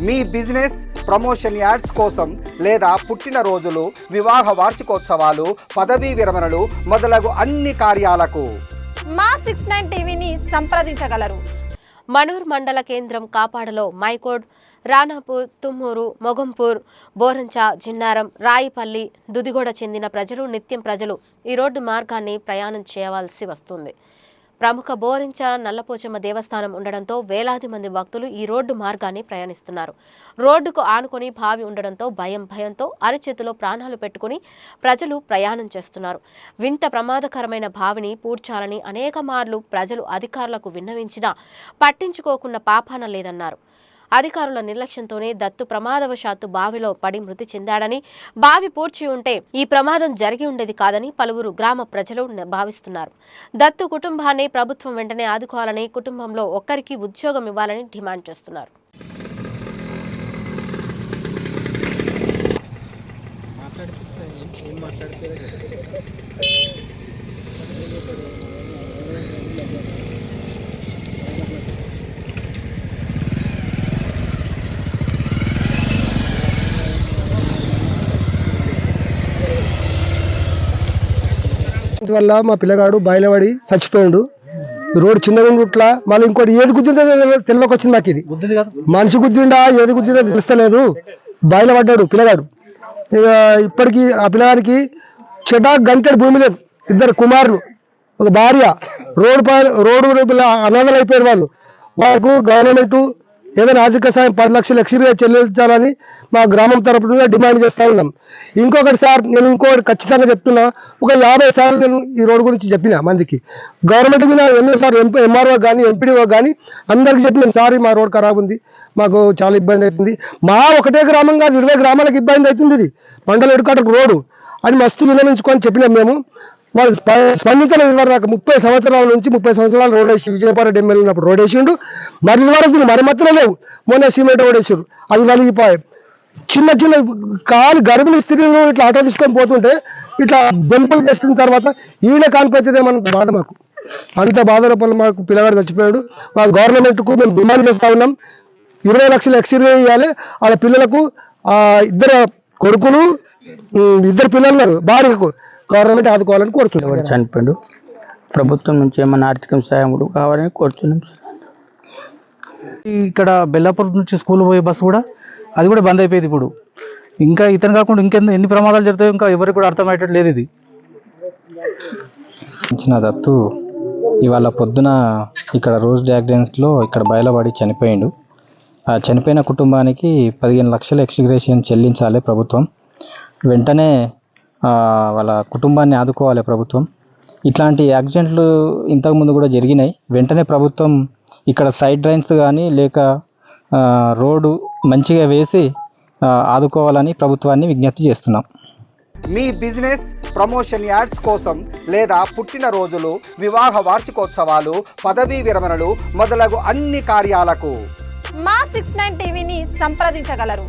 మీ business promotion ads కోసం లేదా పుట్టినరోజులు, వివాహ వార్షికోత్సవాలు, పదవీ విరమణలు మొదలగు అన్ని కార్యాలకు మా 69 టీవీని సంప్రదించగలరు. మనూర్ మండల కేంద్రం కాపాడలో మైకోడ్, రానాపూర్, తుమ్మూరు, మొగంపూర్, బోరంచ, జిన్నారం, రాయిపల్లి, దుదిగూడ చెందిన ప్రజలు ఈ రోడ్డు మార్గాన్ని ప్రయాణం చేయవలసి వస్తుంది. ప్రముఖ బోరంచ నల్లపోచమ్మ దేవస్థానం ఉండడంతో వేలాది మంది భక్తులు ఈ రోడ్డు మార్గాన్ని ప్రయాణిస్తున్నారు. రోడ్డుకు ఆనుకొని బావి ఉండడంతో భయంతో అరచేతిలో ప్రాణాలు పెట్టుకుని ప్రజలు ప్రయాణం చేస్తున్నారు. వింత ప్రమాదకరమైన బావిని పూడ్చాలని అనేక మార్లు ప్రజలు అధికారులకు విన్నవించినా పట్టించుకోకున్న పాపాన లేదన్నారు. అధికారుల నిర్లక్ష్యంతోనే దత్తు ప్రమాదవశాత్తు బావిలో పడి మృతి చెందాడని, బావి పూడ్చి ఉంటే ఈ ప్రమాదం జరిగి ఉండేది కాదని పలువురు గ్రామ ప్రజలు భావిస్తున్నారు. దత్తు కుటుంబాన్ని ప్రభుత్వం వెంటనే ఆదుకోవాలని, కుటుంబంలో ఒక్కరికి ఉద్యోగం ఇవ్వాలని డిమాండ్ చేస్తున్నారు. వల్ల మా పిల్లగాడు బయలుపడి చచ్చిపోయాడు. రోడ్డు చిన్నగా గుట్ల మళ్ళీ ఇంకోటి ఏది గుద్దిందో తెలియక వచ్చింది మాకు. ఇది మనిషి గుద్దిండా ఏది గుద్దిందో తెలుస్తలేదు. బయలుపడ్డాడు పిల్లగాడు. ఇక ఇప్పటికీ ఆ పిల్లగాడికి గంటెడు భూమి లేదు. 2 కుమారులు, ఒక భార్య. రోడ్డు అనాథలు అయిపోయారు వాళ్ళు. వాళ్ళకు గవర్నమెంట్ ఏదైనా ఆర్థిక సాయం 10 లక్షలు ఎక్స్గ్రేషియా చెల్లించాలని మా గ్రామం తరపున డిమాండ్ చేస్తూ ఉన్నాం. ఇంకొకటి సార్, నేను ఇంకోటి ఖచ్చితంగా చెప్తున్నా, ఒక 50 సార్లు నేను ఈ రోడ్డు గురించి చెప్పిన మందికి. గవర్నమెంట్ మీద ఎన్నోసార్లు ఎంఆర్ఓ కానీ ఎంపీడీఓ కానీ అందరికీ చెప్పినాం, సార్ మా రోడ్ ఖరాబ్ ఉంది, మాకు చాలా ఇబ్బంది అవుతుంది. మా ఒకటే గ్రామం కాదు, 20 గ్రామాలకు ఇబ్బంది అవుతుంది. ఇది మండల ఎడుకాటకు రోడ్డు అని మస్తు విన్నవించుకొని చెప్పినాం మేము. వాళ్ళు స్పందించలేదు. ఇదివరకు 30 సంవత్సరాల నుంచి 30 సంవత్సరాలు రోడ్ వేసి విజయపారెడ్డి ఎమ్మెల్యే ఉన్నప్పుడు రోడ్ వేసిండు. మరి వరకు మరమ్మతులు లేవు. మొన్న సిమెంట్ రోడ్ వేసారు, అది వలిగిపోయాయి. చిన్న కాలు గర్భిణీ స్త్రీలు ఇట్లా ఆటో తీసుకొని పోతుంటే ఇట్లా దెంపులు చేసిన తర్వాత ఈయన కానిపోతే మనకు బాధ. మాకు అంత బాధ లోపల మాకు పిల్లగాడు చచ్చిపోయాడు. మా గవర్నమెంట్కు మేము డిమాండ్ చేస్తూ ఉన్నాం, 20 లక్షలు ఎక్స్గ్రేషియా ఇవ్వాలి. వాళ్ళ పిల్లలకు 2 కొడుకులు, 2 పిల్లలు ఉన్నారు, భార్యకు గవర్నమెంట్ ఆదుకోవాలని కోరుతున్నాం. చనిపోయాడు. ప్రభుత్వం నుంచి ఏమైనా ఆర్థిక సాయం కావాలని కోరుతున్నాం. ఇక్కడ బెల్లాపూర్ నుంచి స్కూల్ పోయే బస్సు కూడా అది కూడా బంద్ అయిపోయింది. ఇప్పుడు ఇంకా ఇతను కాకుండా ఎన్ని ప్రమాదాలు జరుగుతాయో ఇంకా ఎవరికి కూడా అర్థమయ్యేటట్టు లేదు. ఇది ఇచ్చిన దత్తు ఇవాళ పొద్దున ఇక్కడ రోడ్ యాక్సిడెంట్స్లో ఇక్కడ బయలుపడి చనిపోయిండు. ఆ చనిపోయిన కుటుంబానికి 15 లక్షల ఎక్స్గ్రేషియా చెల్లించాలి ప్రభుత్వం. వెంటనే వాళ్ళ కుటుంబాన్ని ఆదుకోవాలి ప్రభుత్వం. ఇట్లాంటి యాక్సిడెంట్లు ఇంతకుముందు కూడా జరిగినాయి. వెంటనే ప్రభుత్వం ఇక్కడ సైడ్ డ్రైన్స్ కానీ లేక రోడ్డు మంచిగా వేసి ఆదుకోవాలని ప్రభుత్వాన్ని విజ్ఞప్తి చేస్తున్నాం. మీ బిజినెస్ ప్రమోషన్ యాడ్స్ కోసం లేదా పుట్టినరోజులు, వివాహ వార్షికోత్సవాలు, పదవీ విరమణలు మొదలగు అన్ని కార్యాలకు మా 69 టీవీని సంప్రదించగలరు.